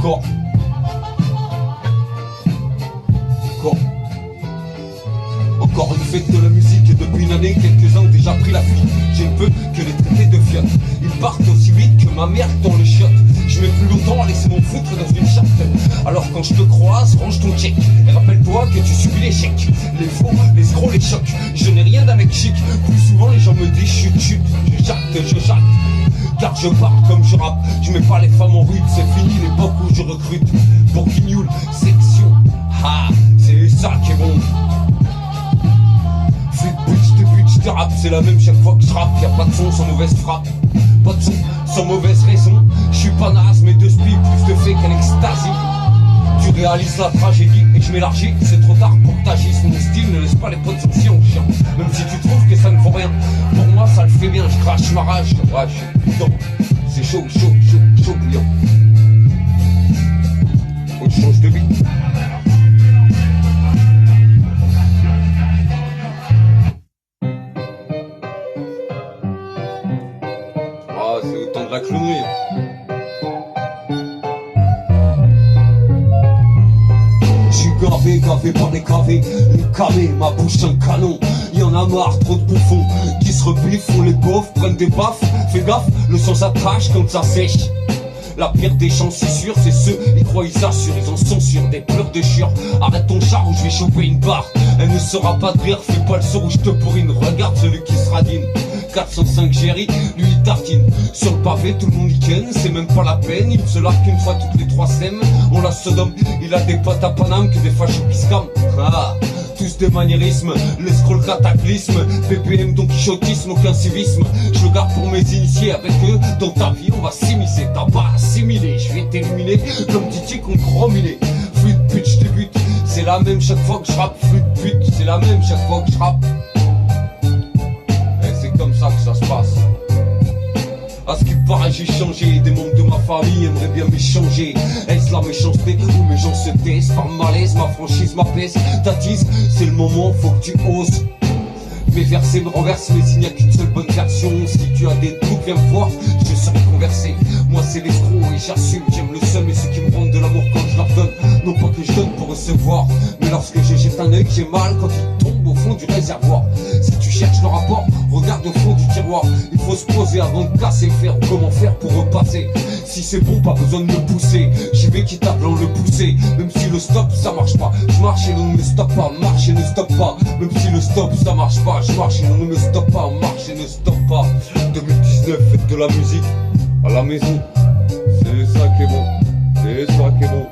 Encore. Encore une fête de la musique et depuis une année, quelques-uns ont déjà pris la fuite. J'ai ne peux que les traiter de fiottes. Ils partent aussi vite que ma mère dans le chiotte. Je mets plus longtemps à laisser mon foutre dans une chatte. Alors quand je te croise, range ton check. Et rappelle-toi que tu subis l'échec. Les faux, les escrocs, les chocs. Je n'ai rien d'un mec chic. Plus souvent les gens me disent chut. Je jacte. Car je parle comme je rappe. Je mets pas les femmes en rude. C'est fini l'époque où je recrute. Pour Guignoul, section. Ah, c'est ça qui est bon. Bitch de rap, c'est la même chaque fois que je rappe. Y'a pas de son sans mauvaise frappe. Pas de son sans mauvaise raison. Je suis pas naze mais de speed, plus de fait qu'un extasie. Tu réalises la tragédie et je m'élargis. C'est trop tard pour que t'agisses. Mon style ne laisse pas les potes sortir en chien. Même si tu trouves que ça ne vaut rien, pour moi ça le fait bien. Je crache ma rage, ouais, je suis putain. C'est chaud bouillant. Faut que je change de vie. Ah, c'est autant de la clownerie. J'suis gavé par les cavés. Les camés, ma bouche un canon. Y'en a marre, trop de bouffons qui se rebiffent, font les beaufs, prennent des baffes. Fais gaffe, le sang ça crache quand ça sèche. La pire des chances, c'est sûr, c'est ceux, ils croient, ils assurent, ils en sont sûrs, des pleurs de chieur. Arrête ton char ou je vais choper une barre. Elle ne saura pas de rire, fais pas le sourd ou je te pourrine. Regarde celui qui se radine. 405 Géry, lui il tartine. Sur le pavé, tout le monde y ken, c'est même pas la peine. Il se lave qu'une fois toutes les 3 semaines. On la Sodome, il a des potes à Paname que des fâcheux qui se calment. Ah, tous des maniérismes, l'escroc le cataclysme. PPM donc quichotisme, aucun civisme. Je le garde pour mes initiés, avec eux dans ta vie on va s'immiscer. T'as pas assimilé, je vais t'éliminer comme Titi contre Rominé. Flûte pute, je débute, c'est la même chaque fois que je rappe. Flûte pute, c'est la même chaque fois que je rappe. C'est comme ça que ça se passe. À ce qui paraît j'ai changé. Des membres de ma famille aimeraient bien m'échanger. Est-ce la méchanceté ou mes gens se taisent? Par malaise, ma franchise m'apaise. T'attise, c'est le moment, faut que tu oses. Mes versets me renversent, mais il n'y a qu'une seule bonne version. Si tu as des doutes, viens me voir, je serai conversé. Moi c'est l'escroc et j'assume, j'aime le seul. Mais ceux qui me rendent de l'amour quand je leur donne, non pas que je donne pour recevoir, mais lorsque je jette un œil, j'ai mal quand il tombe au fond du réservoir. Si tu cherches le rapport, regarde au fond du tiroir. Il faut se poser avant de casser le fer. Comment faire pour repasser? Si c'est bon, pas besoin de me pousser. J'y vais quitte à blanc le pousser. Même si le stop ça marche pas, je marche et l'on ne me stoppe pas. Marche et ne stoppe pas. Même si le stop ça marche pas, je marche et l'on ne me stoppe pas. Marche et ne stoppe pas. 2019, faites de la musique à la maison. C'est ça qui est bon. C'est ça qui est bon.